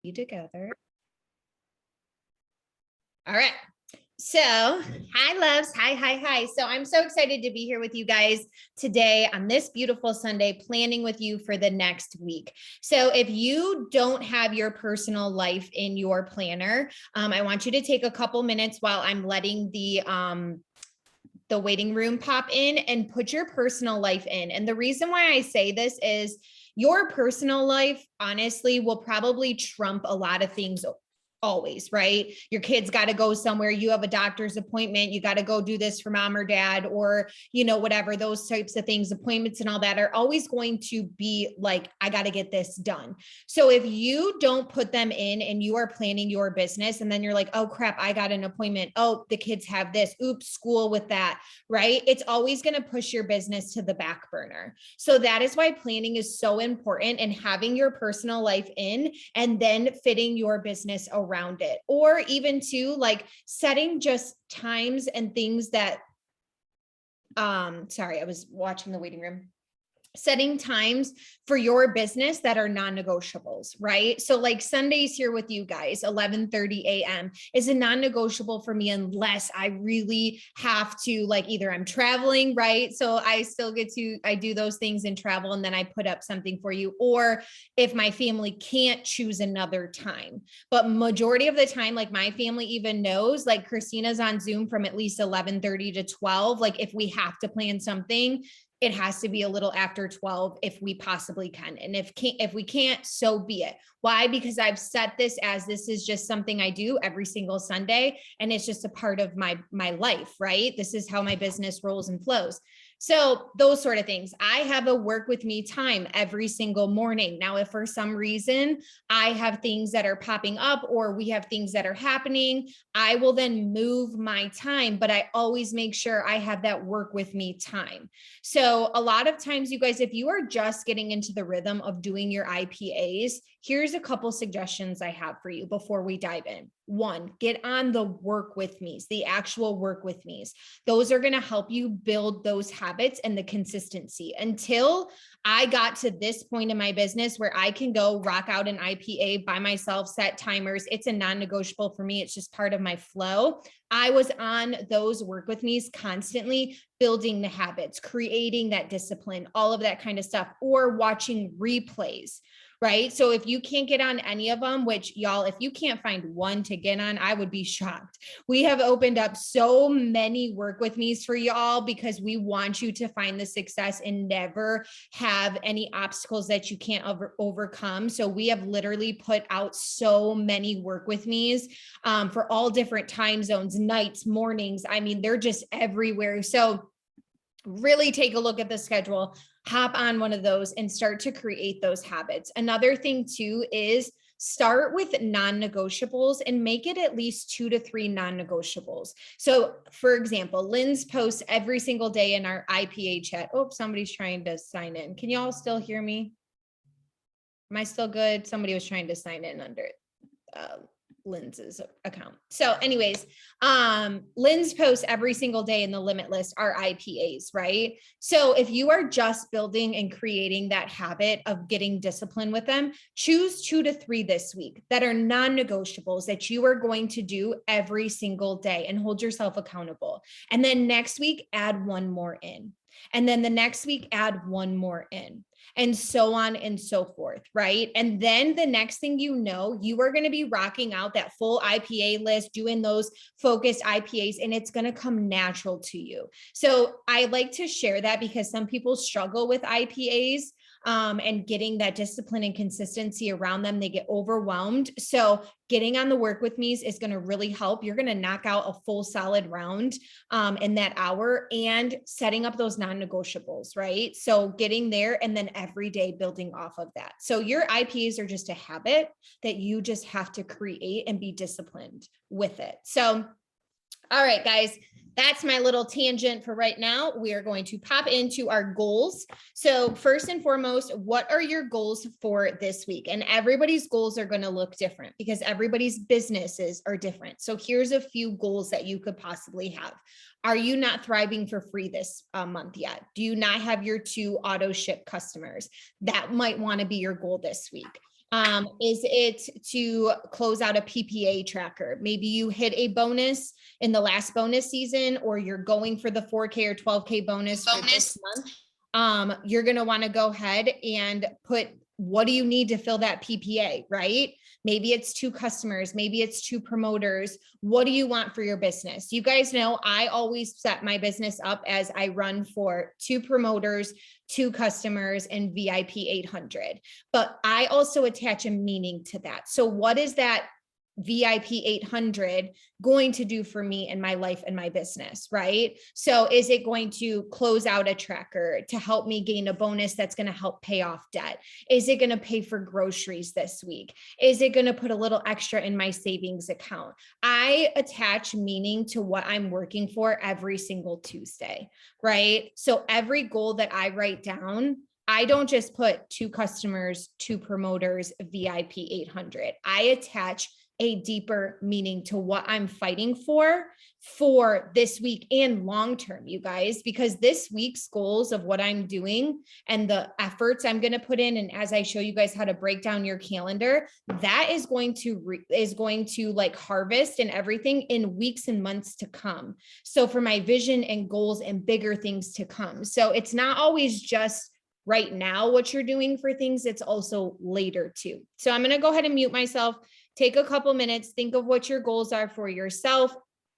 Be together. All right. So, hi loves. Hi. So I'm so excited to be here with you guys today on this beautiful Sunday, planning with you for the next week. So if you don't have your personal life in your planner, I want you to take a couple minutes while I'm letting the waiting room pop in and put your personal life in. And the reason why I say this is your personal life, honestly, will probably trump a lot of things always, right? Your kids got to go somewhere. You have a doctor's appointment. You got to go do this for mom or dad, or, whatever, those types of things, appointments and all that are always going to be like, I got to get this done. So if you don't put them in and you are planning your business and then you're like, oh crap, I got an appointment. Oh, the kids have this. Oops, school with that, right? It's always going to push your business to the back burner. So that is why planning is so important, and having your personal life in and then fitting your business around it, or even to like setting just times and things that, sorry, I was watching the waiting room. Setting times for your business that are non-negotiables, right? So like Sundays here with you guys, 11:30 a.m. is a non-negotiable for me unless I really have to, like either I'm traveling, right? So I still I do those things in travel and then I put up something for you. Or if my family can't choose another time, but majority of the time, like my family even knows, like Christina's on Zoom from at least 11:30 to 12. Like if we have to plan something, it has to be a little after 12 if we possibly can. And if we can't, so be it. Why? Because I've set this as this is just something I do every single Sunday. And it's just a part of my life, right? This is how my business rolls and flows. So those sort of things. I have a work with me time every single morning. Now, if for some reason I have things that are popping up or we have things that are happening, I will then move my time, but I always make sure I have that work with me time. So a lot of times, you guys, if you are just getting into the rhythm of doing your IPAs, here's a couple suggestions I have for you before we dive in. One, get on the work with me's, the actual work with me's. Those are going to help you build those habits and the consistency. Until I got to this point in my business where I can go rock out an IPA by myself, set timers. It's a non-negotiable for me. It's just part of my flow. I was on those work with me's constantly, building the habits, creating that discipline, all of that kind of stuff, or watching replays. Right. So if you can't get on any of them, which y'all, if you can't find one to get on, I would be shocked. We have opened up so many work with me's for y'all because we want you to find the success and never have any obstacles that you can't overcome. So we have literally put out so many work with me's for all different time zones, nights, mornings. I mean, they're just everywhere. So really take a look at the schedule, hop on one of those and start to create those habits. Another thing too is start with non-negotiables and make it at least 2 to 3 non-negotiables. So for example, Lynn's posts every single day in our IPA chat. Oh, somebody's trying to sign in. Can y'all still hear me? Am I still good? Somebody was trying to sign in under Lynn's account. So anyways, Lynn's posts every single day in the limit list are IPAs, right? So if you are just building and creating that habit of getting discipline with them, choose 2 to 3 this week that are non-negotiables that you are going to do every single day and hold yourself accountable. And then next week, add one more in. And then the next week, add one more in, and so on and so forth, right? And then the next thing you know, you are going to be rocking out that full IPA list, doing those focused IPAs, and it's going to come natural to you. So I like to share that because some people struggle with IPAs and getting that discipline and consistency around them. They get overwhelmed. So getting on the work with me's is going to really help. You're going to knock out a full solid round in that hour, and setting up those non-negotiables, right? So getting there and then every day building off of that. So your IPAs are just a habit that you just have to create and be disciplined with it. So, all right, guys, that's my little tangent for right now. We are going to pop into our goals. So first and foremost, what are your goals for this week? And everybody's goals are going to look different because everybody's businesses are different. So here's a few goals that you could possibly have. Are you not thriving for free this month yet? Do you not have your 2 auto ship customers? That might want to be your goal this week. Is it to close out a PPA tracker? Maybe you hit a bonus in the last bonus season, or you're going for the 4K or 12K bonus for this month. You're going to want to go ahead and put, what do you need to fill that PPA, right? Maybe it's 2 customers, maybe it's 2 promoters. What do you want for your business? You guys know I always set my business up as I run for 2 promoters, 2 customers, and VIP 800. But I also attach a meaning to that. So what is that VIP 800 going to do for me in my life and my business, right? So is it going to close out a tracker to help me gain a bonus that's going to help pay off debt? Is it going to pay for groceries this week? Is it going to put a little extra in my savings account? I attach meaning to what I'm working for every single Tuesday, right? So every goal that I write down, I don't just put 2 customers, 2 promoters, VIP 800. I attach a deeper meaning to what I'm fighting for this week and long term, you guys, because this week's goals of what I'm doing and the efforts I'm going to put in, and as I show you guys how to break down your calendar, that is going to like harvest and everything in weeks and months to come. So for my vision and goals and bigger things to come. So it's not always just right now what you're doing for things, it's also later too. So I'm going to go ahead and mute myself. Take a couple minutes, think of what your goals are for yourself.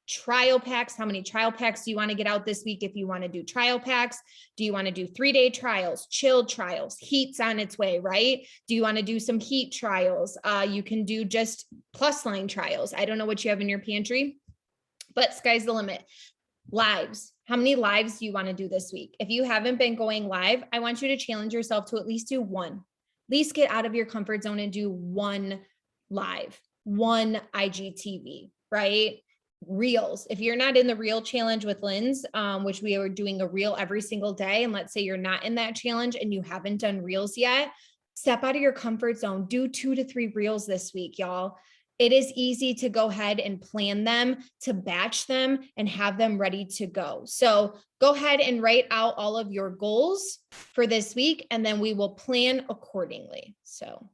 Trial packs, how many trial packs do you want to get out this week if you want to do trial packs? Do you want to do 3-day trials, chilled trials? Heat's on its way, right? Do you want to do some heat trials? You can do just plus line trials. I don't know what you have in your pantry, but sky's the limit. Lives. How many lives do you want to do this week? If you haven't been going live, I want you to challenge yourself to at least do one. At least get out of your comfort zone and do one live, one IGTV, right? Reels. If you're not in the reel challenge with Lynn's, which we are doing a reel every single day, and let's say you're not in that challenge and you haven't done reels yet, step out of your comfort zone. Do 2 to 3 reels this week, y'all. It is easy to go ahead and plan them, to batch them and have them ready to go. So go ahead and write out all of your goals for this week, and then we will plan accordingly. So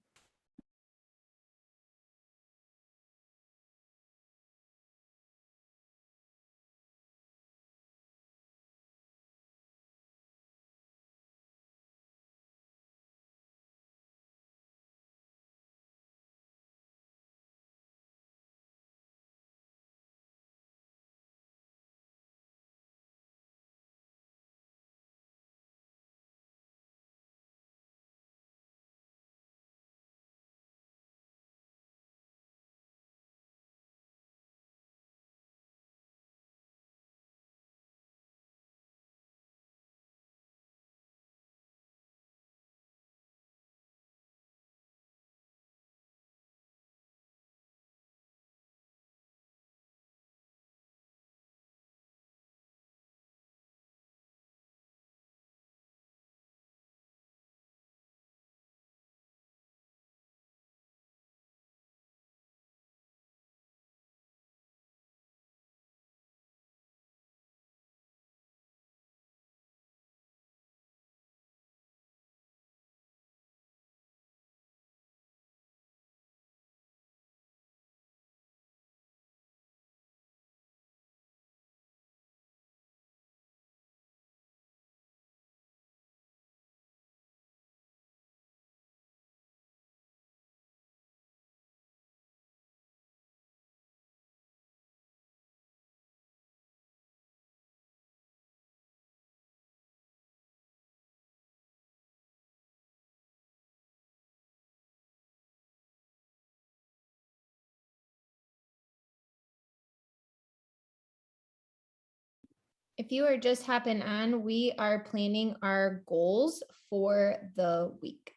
if you are just hopping on, we are planning our goals for the week.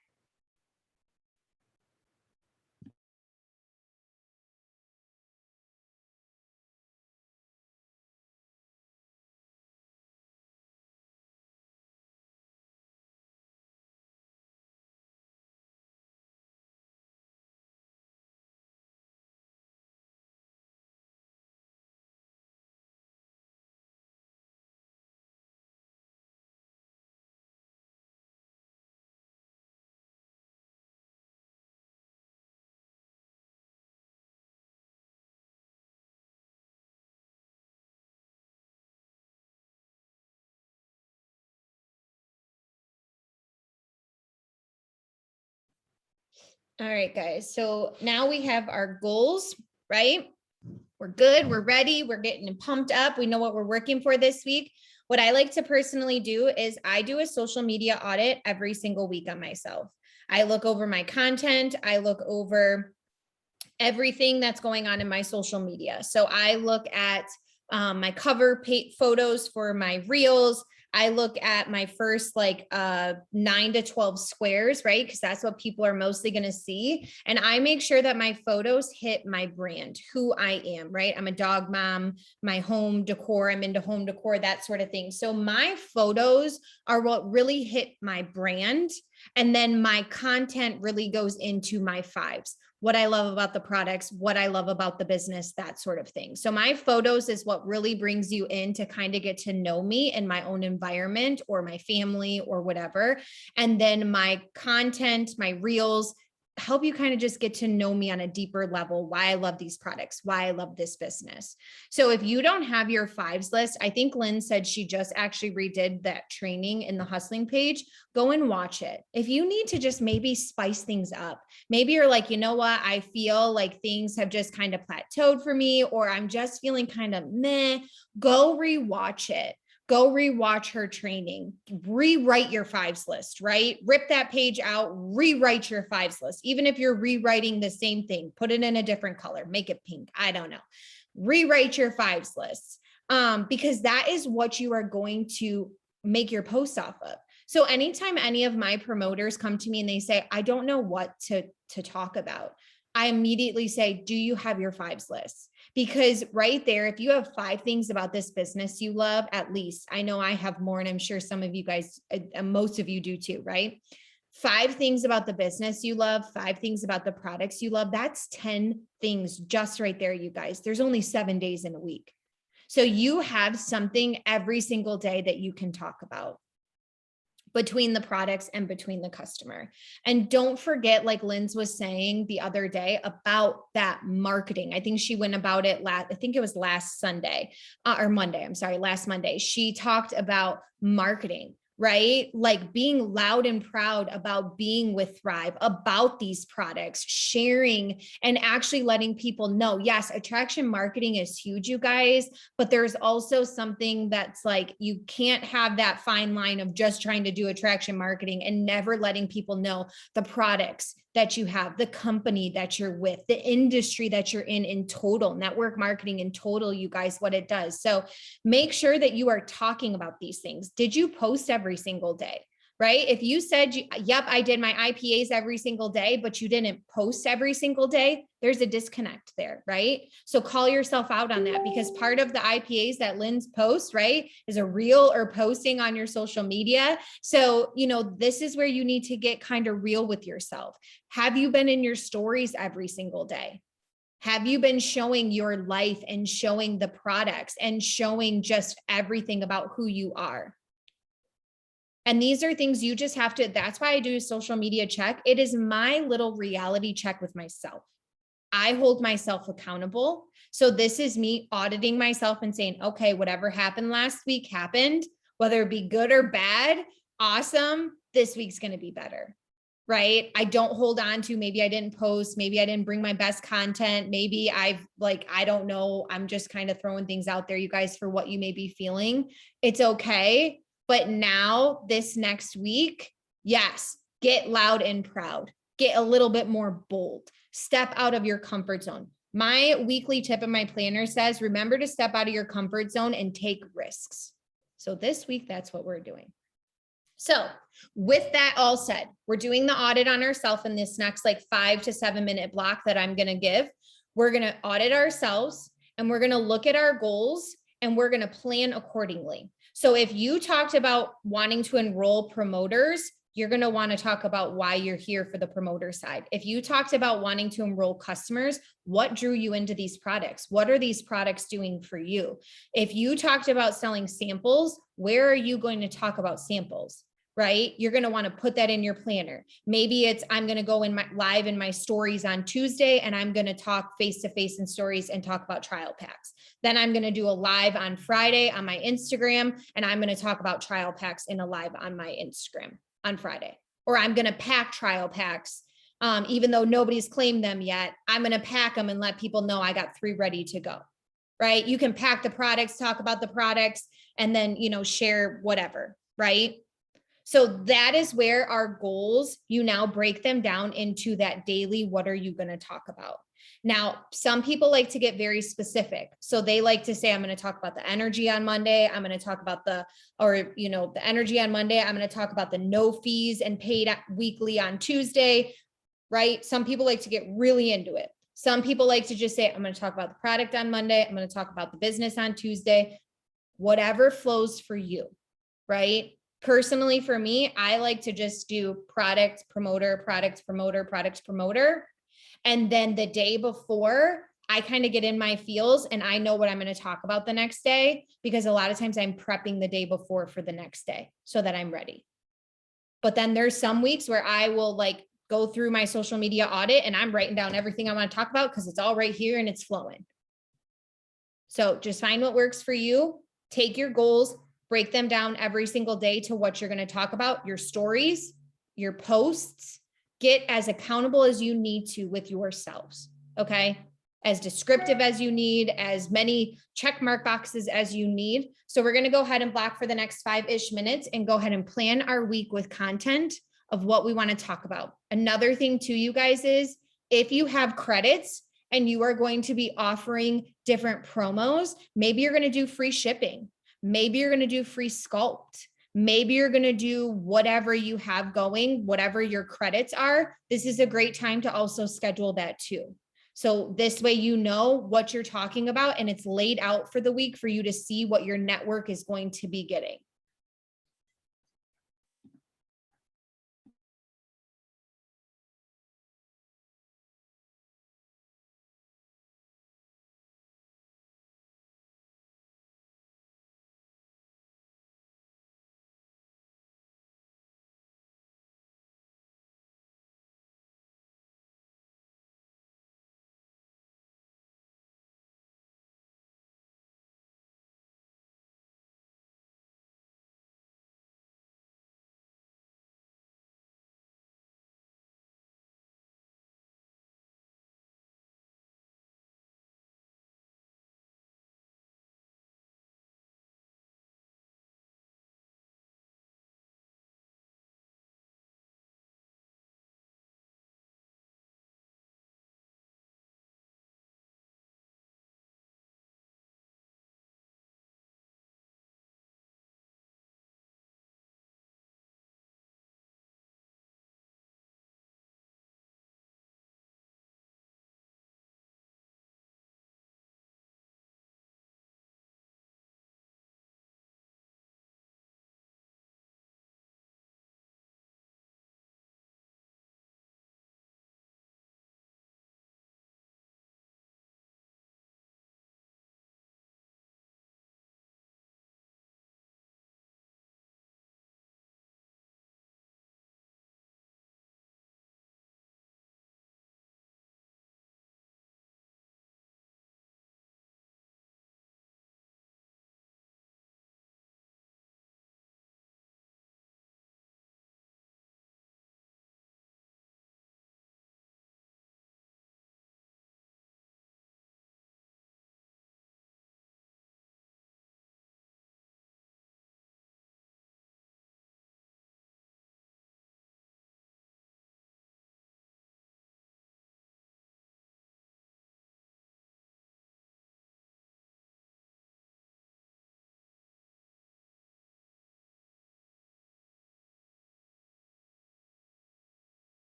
All right, guys. So now we have our goals, right? We're good. We're ready. We're getting pumped up. We know what we're working for this week. What I like to personally do is I do a social media audit every single week on myself. I look over my content. I look over everything that's going on in my social media. So I look at my cover photos for my reels. I look at my first 9 to 12 squares, right? Because that's what people are mostly going to see. And I make sure that my photos hit my brand, who I am, right? I'm a dog mom, my home decor, I'm into home decor, that sort of thing. So my photos are what really hit my brand. And then my content really goes into my fives. What I love about the products, what I love about the business, that sort of thing. So my photos is what really brings you in to kind of get to know me in my own environment or my family or whatever. And then my content, my reels, help you kind of just get to know me on a deeper level, why I love these products, why I love this business. So if you don't have your fives list, I think Lynn said she just actually redid that training in the hustling page. Go and watch it. If you need to just maybe spice things up, maybe you're like, you know what, I feel like things have just kind of plateaued for me, or I'm just feeling kind of meh, go rewatch it. Go rewatch her training, rewrite your fives list, right? Rip that page out, rewrite your fives list. Even if you're rewriting the same thing, put it in a different color, make it pink. I don't know. Rewrite your fives lists because that is what you are going to make your posts off of. So anytime any of my promoters come to me and they say, I don't know what to talk about, I immediately say, do you have your fives list? Because right there, if you have 5 things about this business you love, at least, I know I have more, and I'm sure some of you guys, most of you do too, right? 5 things about the business you love, 5 things about the products you love. That's 10 things just right there, you guys. There's only 7 days in a week. So you have something every single day that you can talk about between the products and between the customer. And don't forget, like Lynn's was saying the other day about that marketing. I think she went about it I think it was last Sunday or Monday. I'm sorry, last Monday. She talked about marketing, right? Like being loud and proud about being with Thrive, about these products, sharing and actually letting people know, yes, attraction marketing is huge, you guys, but there's also something that's like, you can't have that fine line of just trying to do attraction marketing and never letting people know the products that you have, the company that you're with, the industry that you're in total, network marketing in total, you guys, what it does. So make sure that you are talking about these things. Did you post every single day? Right? If you said, yep, I did my IPAs every single day, but you didn't post every single day, there's a disconnect there, right? So call yourself out on that, because part of the IPAs that Lynn's post, right, is a reel or posting on your social media. So, this is where you need to get kind of real with yourself. Have you been in your stories every single day? Have you been showing your life and showing the products and showing just everything about who you are? And these are things you just have to, that's why I do a social media check. It is my little reality check with myself. I hold myself accountable. So this is me auditing myself and saying, okay, whatever happened last week happened, whether it be good or bad, awesome. This week's going to be better, right? I don't hold on to, maybe I didn't post, maybe I didn't bring my best content. Maybe I don't know. I'm just kind of throwing things out there, you guys, for what you may be feeling. It's okay. But now this next week, yes, get loud and proud, get a little bit more bold, step out of your comfort zone. My weekly tip in my planner says, remember to step out of your comfort zone and take risks. So this week, that's what we're doing. So with that all said, we're doing the audit on ourselves in this next 5 to 7 minute block that I'm going to give. We're going to audit ourselves and we're going to look at our goals and we're going to plan accordingly. So if you talked about wanting to enroll promoters, you're going to want to talk about why you're here for the promoter side. If you talked about wanting to enroll customers, what drew you into these products? What are these products doing for you? If you talked about selling samples, where are you going to talk about samples? Right? You're going to want to put that in your planner. Maybe it's, I'm going to go live in my stories on Tuesday and I'm going to talk face-to-face in stories and talk about trial packs. Then I'm going to do a live on Friday on my Instagram and I'm going to talk about trial packs in a live on my Instagram on Friday. Or I'm going to pack trial packs even though nobody's claimed them yet. I'm going to pack them and let people know I got 3 ready to go, right? You can pack the products, talk about the products, and then, share whatever, right? So that is where our goals, you now break them down into that daily, what are you going to talk about? Now, some people like to get very specific. So they like to say, I'm going to talk about the energy on Monday. I'm going to talk about the energy on Monday. I'm going to talk about the no fees and paid weekly on Tuesday, right? Some people like to get really into it. Some people like to just say, I'm going to talk about the product on Monday. I'm going to talk about the business on Tuesday, whatever flows for you, right? Personally, for me, I like to just do product promoter, product promoter, product promoter. And then the day before, I kind of get in my feels and I know what I'm going to talk about the next day, because a lot of times I'm prepping the day before for the next day so that I'm ready. But then there's some weeks where I will go through my social media audit and I'm writing down everything I want to talk about because it's all right here and it's flowing. So just find what works for you. Take your goals, break them down every single day to what you're going to talk about, your stories, your posts. Get as accountable as you need to with yourselves, okay? As descriptive as you need, as many check mark boxes as you need. So we're going to go ahead and block for the next 5-ish minutes and go ahead and plan our week with content of what we want to talk about. Another thing too, you guys, is if you have credits and you are going to be offering different promos, maybe you're going to do free shipping. Maybe you're going to do free sculpt. Maybe you're going to do whatever you have going, whatever your credits are. This is a great time to also schedule that too. So this way, you know what you're talking about and it's laid out for the week for you to see what your network is going to be getting.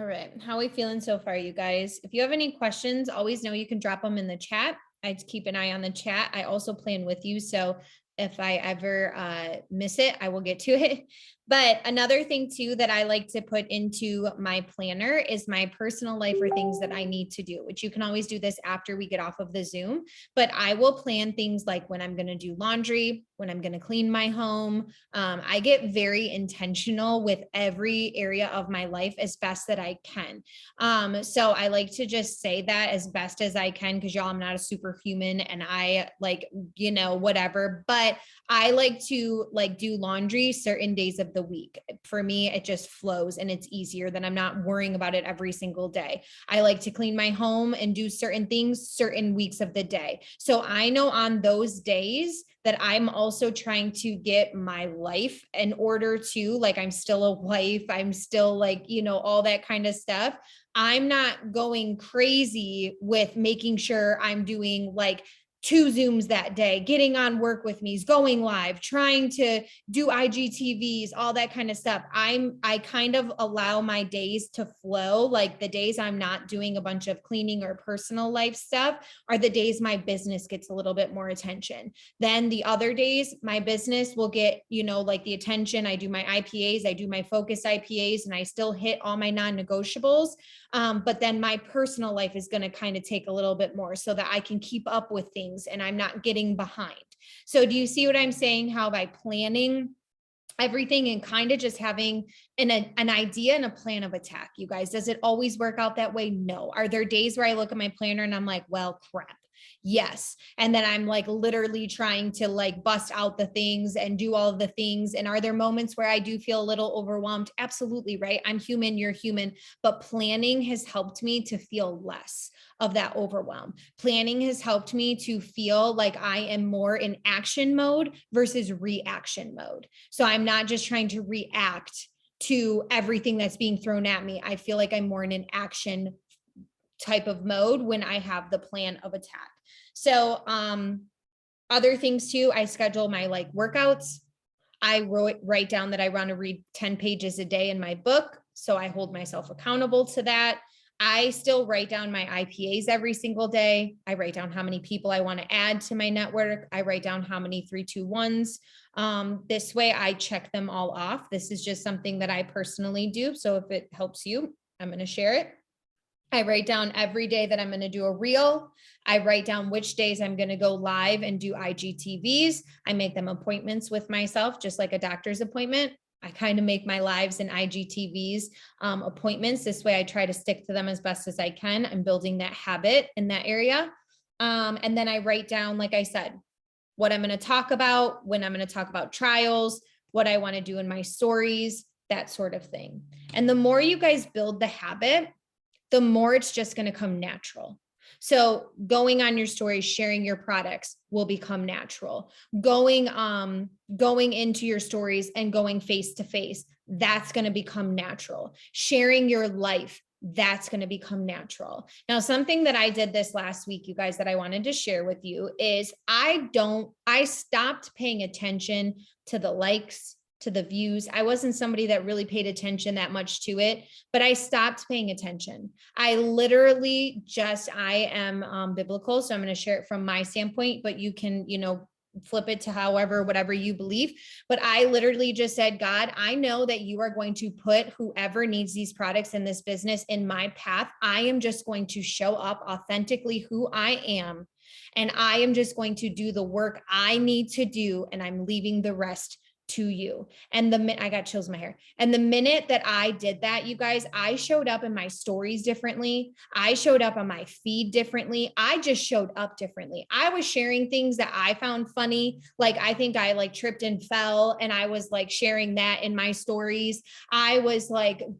All right. How are we feeling so far, you guys? If you have any questions, always know you can drop them in the chat. I keep an eye on the chat. I also plan with you. So if I ever miss it, I will get to it. But another thing too that I like to put into my planner is my personal life or things that I need to do, which you can always do this after we get off of the Zoom. But I will plan things like when I'm going to do laundry, when I'm going to clean my home. I get very intentional with every area of my life as best that I can. So I like to just say that as best as I can, because y'all, I'm not a superhuman and I like, whatever, but I like to do laundry certain days of the week. For me, it just flows and it's easier than I'm not worrying about it every single day. I like to clean my home and do certain things certain weeks of the day. So I know on those days that I'm also trying to get my life in order to, I'm still a wife, I'm still all that kind of stuff. I'm not going crazy with making sure I'm doing 2 Zooms that day, getting on work with me, going live, trying to do IGTVs, all that kind of stuff. I kind of allow my days to flow. Like the days I'm not doing a bunch of cleaning or personal life stuff are the days my business gets a little bit more attention. Then the other days, my business will get, the attention. I do my IPAs, I do my focus IPAs, and I still hit all my non-negotiables. But then my personal life is going to kind of take a little bit more so that I can keep up with things and I'm not getting behind. So do you see what I'm saying? How by planning everything and kind of just having an idea and a plan of attack, you guys, does it always work out that way? No. Are there days where I look at my planner and I'm like, well, crap. Yes. And then I'm literally trying to bust out the things and do all the things. And are there moments where I do feel a little overwhelmed? Absolutely. Right. I'm human. You're human. But planning has helped me to feel less of that overwhelm. Planning has helped me to feel like I am more in action mode versus reaction mode. So I'm not just trying to react to everything that's being thrown at me. I feel like I'm more in an action type of mode when I have the plan of attack. So other things too, I schedule my workouts. I write down that I want to read 10 pages a day in my book. So I hold myself accountable to that. I still write down my IPAs every single day. I write down how many people I want to add to my network. I write down how many 3-2-1s. This way I check them all off. This is just something that I personally do. So if it helps you, I'm going to share it. I write down every day that I'm going to do a reel. I write down which days I'm going to go live and do IGTVs. I make them appointments with myself, just like a doctor's appointment. I kind of make my lives and IGTVs appointments. This way I try to stick to them as best as I can. I'm building that habit in that area. And then I write down, like I said, what I'm going to talk about, when I'm going to talk about trials, what I want to do in my stories, that sort of thing. And the more you guys build the habit, the more it's just going to come natural. So going on your stories, sharing your products will become natural. Going into your stories and going face to face, that's going to become natural. Sharing your life, that's going to become natural. Now, something that I did this last week, you guys, that I wanted to share with you is I stopped paying attention to the likes, to the views. I wasn't somebody that really paid attention that much to it, but I stopped paying attention. I literally I am biblical. So I'm going to share it from my standpoint, but you can, flip it to whatever you believe. But I literally just said, God, I know that you are going to put whoever needs these products in this business in my path. I am just going to show up authentically who I am. And I am just going to do the work I need to do. And I'm leaving the rest to you. And I got chills in my hair. And the minute that I did that, you guys, I showed up in my stories differently. I showed up on my feed differently. I just showed up differently. I was sharing things that I found funny. I think I tripped and fell and I was sharing that in my stories. I was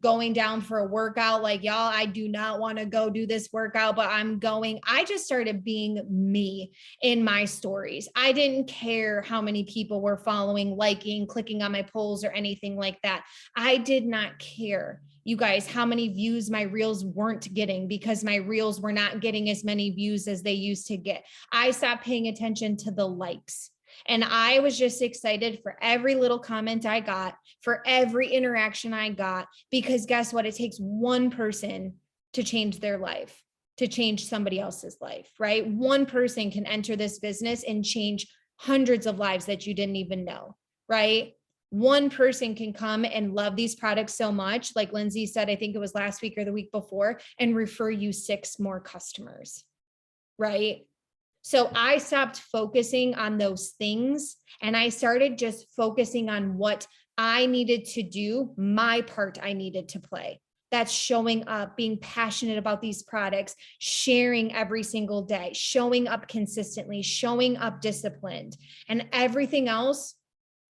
going down for a workout. Y'all, I do not want to go do this workout, but I'm going. I just started being me in my stories. I didn't care how many people were following, liking, clicking on my polls or anything like that. I did not care, you guys, how many views my reels weren't getting, because my reels were not getting as many views as they used to get. I stopped paying attention to the likes. And I was just excited for every little comment I got, for every interaction I got, because guess what? It takes one person to change their life, to change somebody else's life, right? One person can enter this business and change hundreds of lives that you didn't even know, right? One person can come and love these products so much, like Lindsay said, I think it was last week or the week before, and refer you 6 more customers, right? So I stopped focusing on those things and I started just focusing on what I needed to do, my part I needed to play. That's showing up, being passionate about these products, sharing every single day, showing up consistently, showing up disciplined, and everything else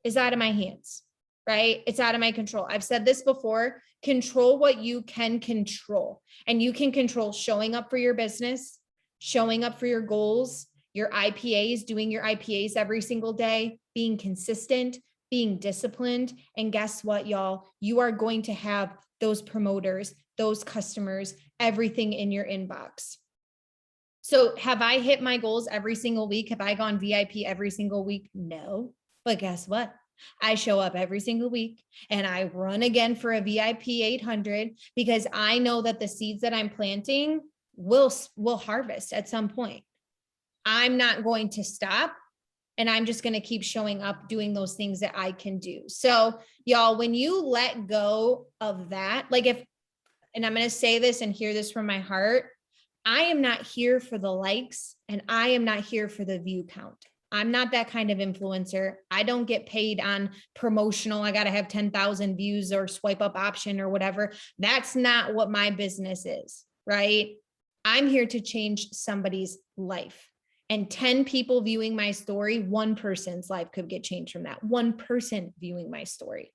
is out of my hands, right? It's out of my control. I've said this before, control what you can control, and you can control showing up for your business, showing up for your goals, your IPAs, doing your IPAs every single day, being consistent, being disciplined. And guess what, y'all? You are going to have those promoters, those customers, everything in your inbox. So have I hit my goals every single week? Have I gone VIP every single week? No. But guess what? I show up every single week and I run again for a VIP 800 because I know that the seeds that I'm planting will harvest at some point. I'm not going to stop, and I'm just going to keep showing up, doing those things that I can do. So y'all, when you let go of that, like and I'm going to say this and hear this from my heart, I am not here for the likes and I am not here for the view count. I'm not that kind of influencer. I don't get paid on promotional. I got to have 10,000 views or swipe up option or whatever. That's not what my business is, right? I'm here to change somebody's life. And 10 people viewing my story, one person's life could get changed from that. One person viewing my story.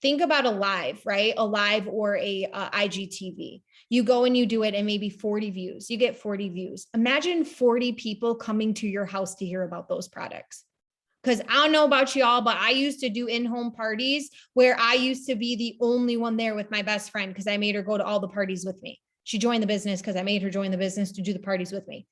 Think about a live, right? A live or a IGTV. You go and you do it and maybe 40 views. You get 40 views. Imagine 40 people coming to your house to hear about those products. Because I don't know about y'all, but I used to do in-home parties where I used to be the only one there with my best friend because I made her go to all the parties with me. She joined the business because I made her join the business to do the parties with me.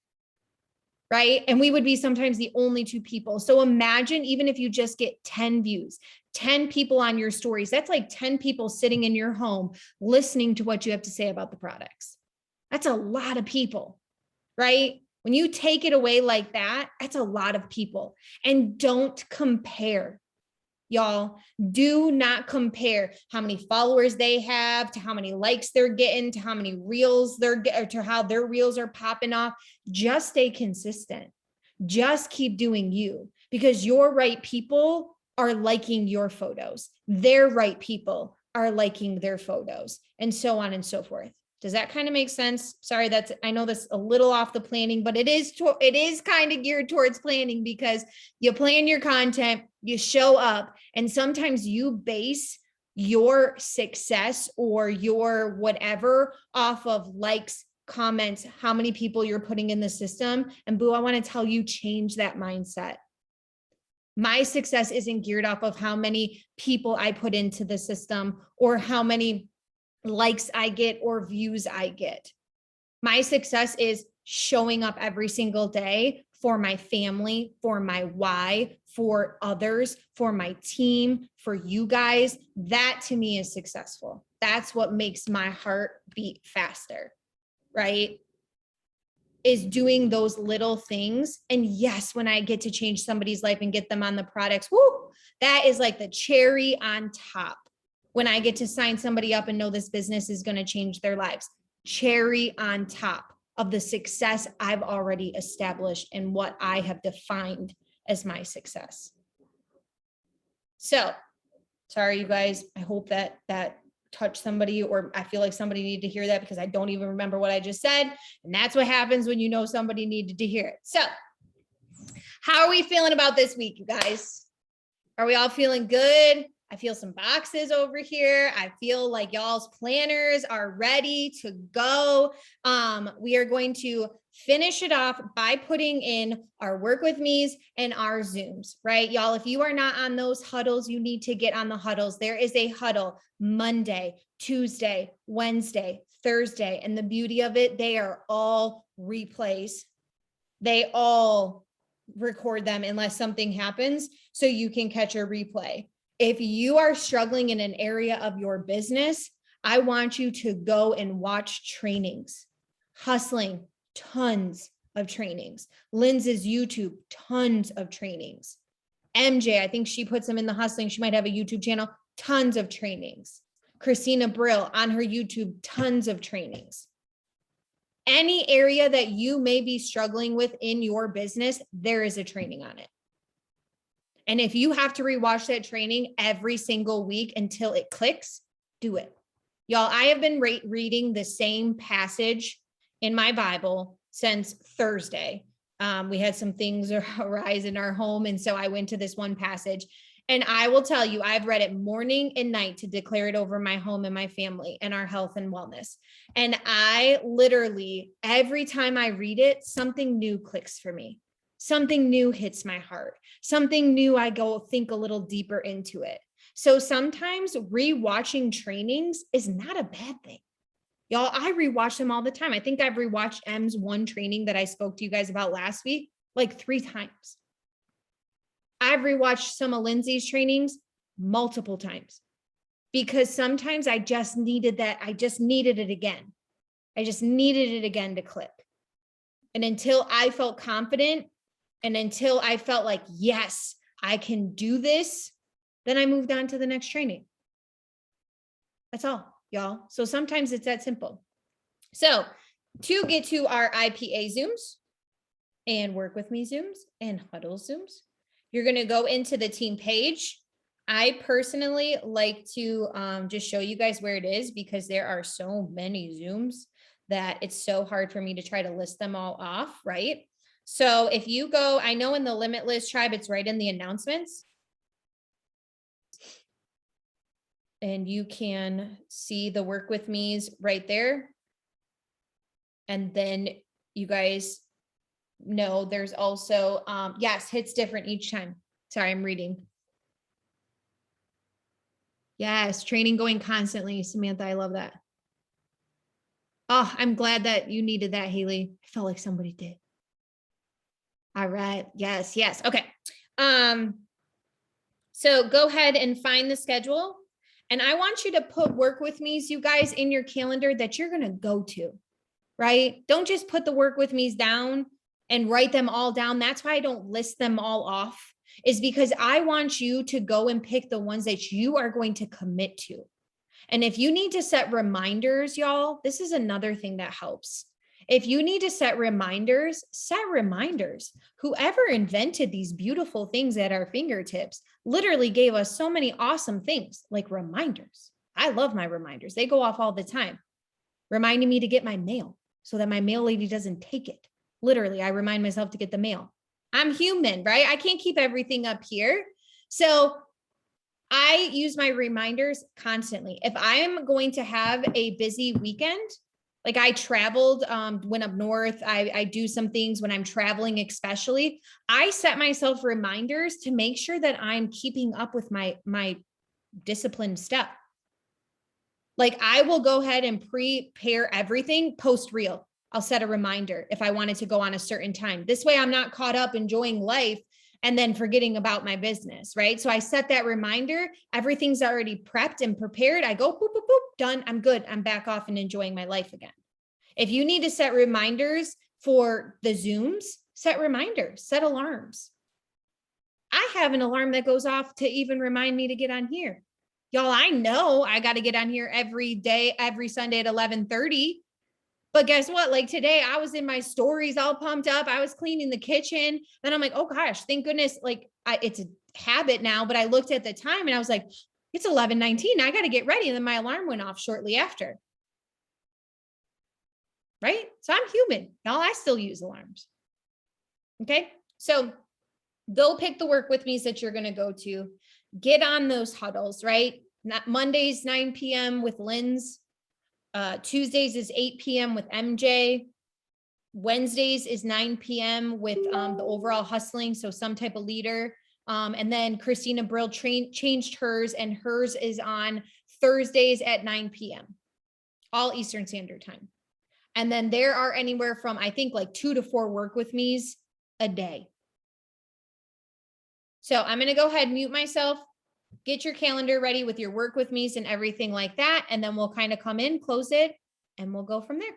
Right? And we would be sometimes the only 2 people. So imagine even if you just get 10 views, 10 people on your stories, that's like 10 people sitting in your home, listening to what you have to say about the products. That's a lot of people, right? When you take it away like that, that's a lot of people. And don't compare. Y'all, do not compare how many followers they have to how many likes they're getting, to how many reels they're getting, to how their reels are popping off. Just stay consistent. Just keep doing you, because your right people are liking your photos. Their right people are liking their photos, and so on and so forth. Does that kind of make sense? Sorry, I know that's a little off the planning, but it is kind of geared towards planning, because you plan your content, you show up, and sometimes you base your success or your whatever off of likes, comments, how many people you're putting in the system. And boo, I want to tell you, change that mindset. My success isn't geared off of how many people I put into the system or how many likes I get or views I get. My success is showing up every single day for my family, for my why, for others, for my team, for you guys. That to me is successful. That's what makes my heart beat faster, right? Is doing those little things. And yes, when I get to change somebody's life and get them on the products, whoo, that is like the cherry on top. When I get to sign somebody up and know this business is going to change their lives, cherry on top of the success I've already established and what I have defined as my success. So, sorry, you guys, I hope that touched somebody, or I feel like somebody needed to hear that, because I don't even remember what I just said. And that's what happens when you know somebody needed to hear it. So, how are we feeling about this week, you guys? Are we all feeling good? I feel some boxes over here. I feel like y'all's planners are ready to go. We are going to finish it off by putting in our work with me's and our Zooms, right? Y'all, if you are not on those huddles, you need to get on the huddles. There is a huddle Monday, Tuesday, Wednesday, Thursday. And the beauty of it, they are all replays. They all record them unless something happens so you can catch a replay. If you are struggling in an area of your business, I want you to go and watch trainings. Hustling, tons of trainings. Lindsay's YouTube, tons of trainings. MJ, I think she puts them in the hustling. She might have a YouTube channel, tons of trainings. Christina Brill on her YouTube, tons of trainings. Any area that you may be struggling with in your business, there is a training on it. And if you have to rewatch that training every single week until it clicks, do it. Y'all, I have been reading the same passage in my Bible since Thursday. We had some things arise in our home. And so I went to this one passage. And I will tell you, I've read it morning and night to declare it over my home and my family and our health and wellness. And I literally, every time I read it, something new clicks for me. Something new hits my heart. Something new, I go think a little deeper into it. So sometimes rewatching trainings is not a bad thing. Y'all, I rewatch them all the time. I think I've rewatched M's one training that I spoke to you guys about last week, like 3 times. I've rewatched some of Lindsay's trainings multiple times because sometimes I just needed that. I just needed it again. I just needed it again to click. And until I felt confident and until I felt like, yes, I can do this, then I moved on to the next training. That's all, y'all. So sometimes it's that simple. So to get to our IPA Zooms and work with me Zooms and huddle Zooms, you're going to go into the team page. I personally like to just show you guys where it is because there are so many Zooms that it's so hard for me to try to list them all off, right? So if you go, I know in the Limitless Tribe, it's right in the announcements. And you can see the work with me's right there. And then you guys know there's also, yes, hits different each time. Sorry, I'm reading. Yes, training going constantly. Samantha, I love that. Oh, I'm glad that you needed that, Haley. I felt like somebody did. All right. Yes, yes. Okay. So go ahead and find the schedule. And I want you to put work with me's, you guys, in your calendar that you're going to go to, right? Don't just put the work with me's down and write them all down. That's why I don't list them all off, is because I want you to go and pick the ones that you are going to commit to. And if you need to set reminders, y'all, this is another thing that helps. If you need to set reminders, set reminders. Whoever invented these beautiful things at our fingertips literally gave us so many awesome things like reminders. I love my reminders. They go off all the time, reminding me to get my mail so that my mail lady doesn't take it. Literally, I remind myself to get the mail. I'm human, right? I can't keep everything up here. So I use my reminders constantly. If I'm going to have a busy weekend, like I traveled, went up north, I do some things when I'm traveling, especially, I set myself reminders to make sure that I'm keeping up with my disciplined step. Like I will go ahead and prepare everything post reel. I'll set a reminder if I wanted to go on a certain time. This way I'm not caught up enjoying life and then forgetting about my business, right? So I set that reminder, everything's already prepped and prepared. I go, boop, boop, boop, done. I'm good. I'm back off and enjoying my life again. If you need to set reminders for the Zooms, set reminders, set alarms. I have an alarm that goes off to even remind me to get on here. Y'all, I know I got to get on here every day, every Sunday at 11:30. But guess what? Like today, I was in my stories all pumped up. I was cleaning the kitchen. And I'm like, oh gosh, thank goodness. Like it's a habit now. But I looked at the time and I was like, it's 11:19. I got to get ready. And then my alarm went off shortly after. Right? So I'm human. Y'all, I still use alarms. Okay. So go pick the work with me's that you're going to go to. Get on those huddles, right? Not Mondays, 9 p.m. with Lynn's. Tuesdays is 8 p.m. with MJ. Wednesdays is 9 p.m. with the overall hustling. So some type of leader. And then Christina Brill changed hers, and hers is on Thursdays at 9 p.m. all Eastern Standard Time. And then there are anywhere from, I think, like 2 to 4 work with me's a day. So I'm going to go ahead and mute myself, get your calendar ready with your work with me's and everything like that. And then we'll kind of come in, close it, and we'll go from there.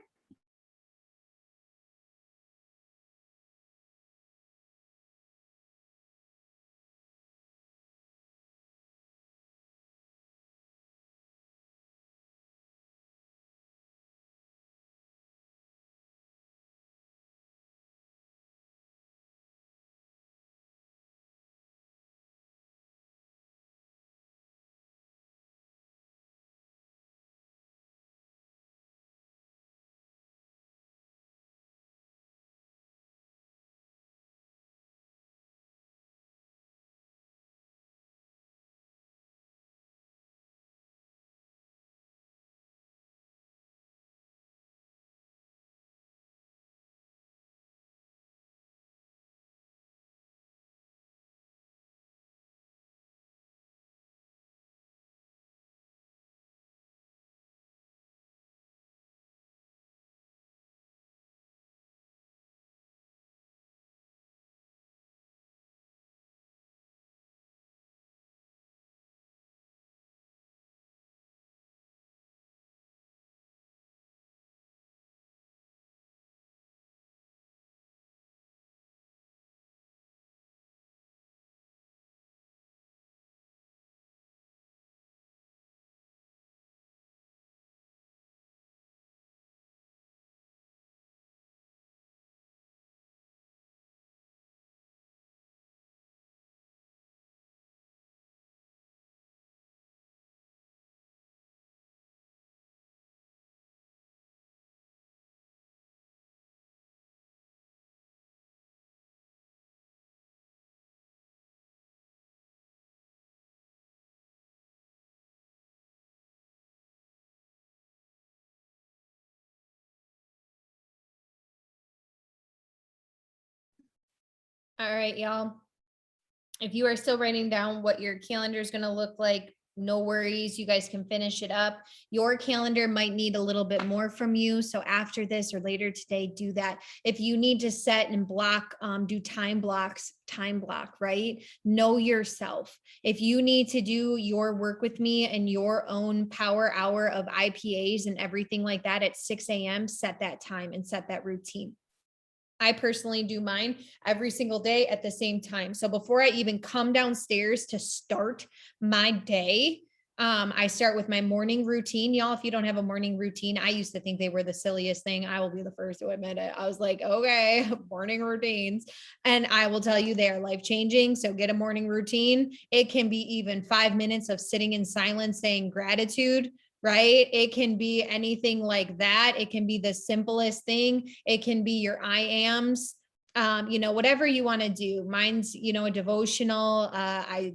All right, y'all. If you are still writing down what your calendar is going to look like, no worries. You guys can finish it up. Your calendar might need a little bit more from you. So after this or later today, do that. If you need to set and block, do time blocks, time block, right? Know yourself. If you need to do your work with me and your own power hour of IPAs and everything like that at 6 a.m., set that time and set that routine. I personally do mine every single day at the same time. So before I even come downstairs to start my day, I start with my morning routine. Y'all, if you don't have a morning routine, I used to think they were the silliest thing. I will be the first to admit it. I was like, okay, morning routines. And I will tell you they are life-changing. So get a morning routine. It can be even 5 minutes of sitting in silence, saying gratitude, right? It can be anything like that. It can be the simplest thing. It can be your I ams, whatever you want to do. Mine's, a devotional. I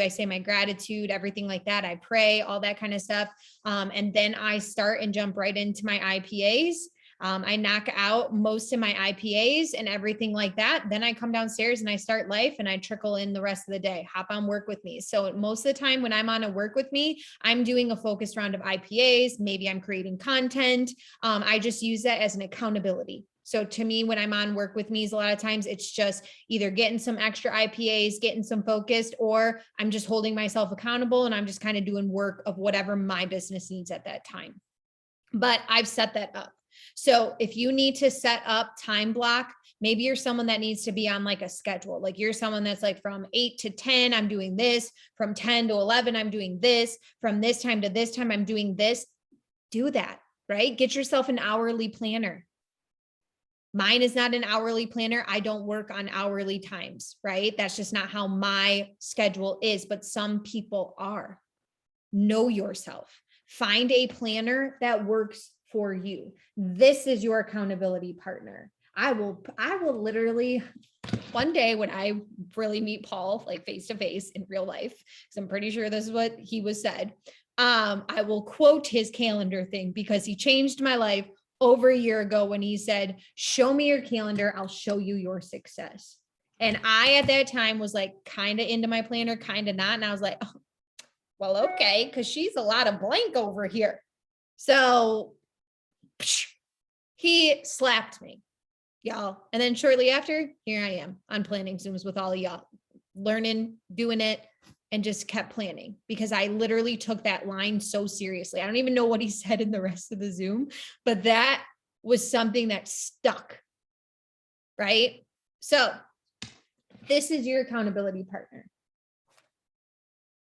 say my gratitude, everything like that. I pray, all that kind of stuff. And then I start and jump right into my IPAs. I knock out most of my IPAs and everything like that. Then I come downstairs and I start life and I trickle in the rest of the day, hop on work with me. So most of the time when I'm on a work with me, I'm doing a focused round of IPAs. Maybe I'm creating content. I just use that as an accountability. So to me, when I'm on work with me, a lot of times it's just either getting some extra IPAs, getting some focused, or I'm just holding myself accountable and I'm just kind of doing work of whatever my business needs at that time. But I've set that up. So if you need to set up time block, maybe you're someone that needs to be on like a schedule. Like you're someone that's like from 8 to 10, I'm doing this. From 10 to 11, I'm doing this. From this time to this time, I'm doing this. Do that, right? Get yourself an hourly planner. Mine is not an hourly planner. I don't work on hourly times, right? That's just not how my schedule is, but some people are. Know yourself. Find a planner that works for you. This is your accountability partner. I will literally one day when I really meet Paul, like face to face in real life, because I'm pretty sure this is what he was said. I will quote his calendar thing because he changed my life over a year ago when he said, show me your calendar. I'll show you your success. And I, at that time, was like kind of into my planner, kind of not. And I was like, oh, well, okay, because she's a lot of blank over here. So he slapped me, y'all. And then shortly after, here I am on planning Zooms with all of y'all. learning, doing it, and just kept planning because I literally took that line so seriously. I don't even know what he said in the rest of the Zoom, but that was something that stuck, right? So this is your accountability partner.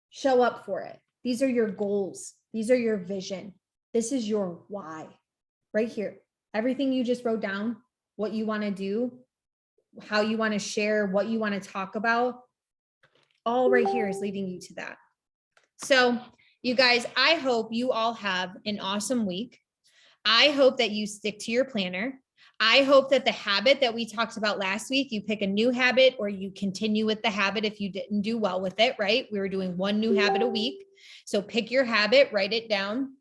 Show up for it. These are your goals. These are your vision. This is your why right here. Everything you just wrote down, what you want to do, how you want to share, what you want to talk about, all right here is leading you to that. So you guys, I hope you all have an awesome week. I hope that you stick to your planner. I hope that the habit that we talked about last week, you pick a new habit or you continue with the habit if you didn't do well with it, right? We were doing one new habit a week. So pick your habit, write it down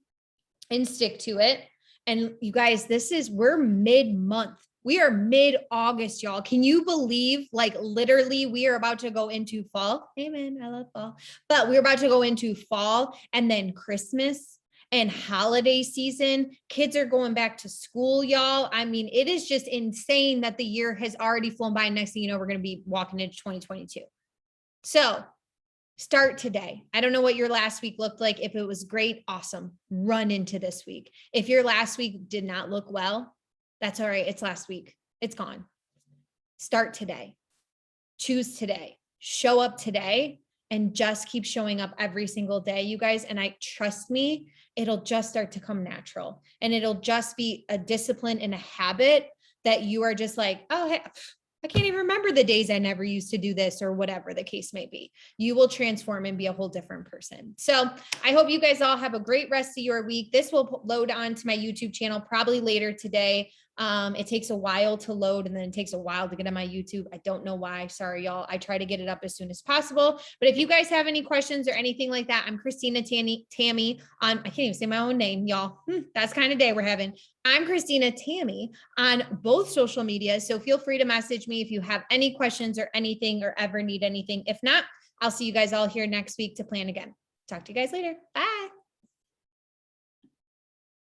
and stick to it. And you guys, we're mid-month. We are mid-August, y'all. Can you believe, like, literally we are about to go into fall? Amen. I love fall. But we're about to go into fall and then Christmas and holiday season. Kids are going back to school, y'all. I mean, it is just insane that the year has already flown by. Next thing you know, we're going to be walking into 2022. So start today. I don't know what your last week looked like. If it was great, awesome. Run into this week. If your last week did not look well, that's all right. It's last week. It's gone. Start today. Choose today. Show up today and just keep showing up every single day, you guys. And trust me, it'll just start to come natural. And it'll just be a discipline and a habit that you are just like, oh, hey, I can't even remember the days I never used to do this or whatever the case may be. You will transform and be a whole different person. So I hope you guys all have a great rest of your week. This will load onto my YouTube channel probably later today. It takes a while to load and then it takes a while to get on my YouTube. I don't know why. Sorry, y'all. I try to get it up as soon as possible. But if you guys have any questions or anything like that, I'm Christina Tammy on, I can't even say my own name, y'all. That's kind of day we're having. I'm Christina Tammy on both social media. So feel free to message me if you have any questions or anything or ever need anything. If not, I'll see you guys all here next week to plan again. Talk to you guys later. Bye.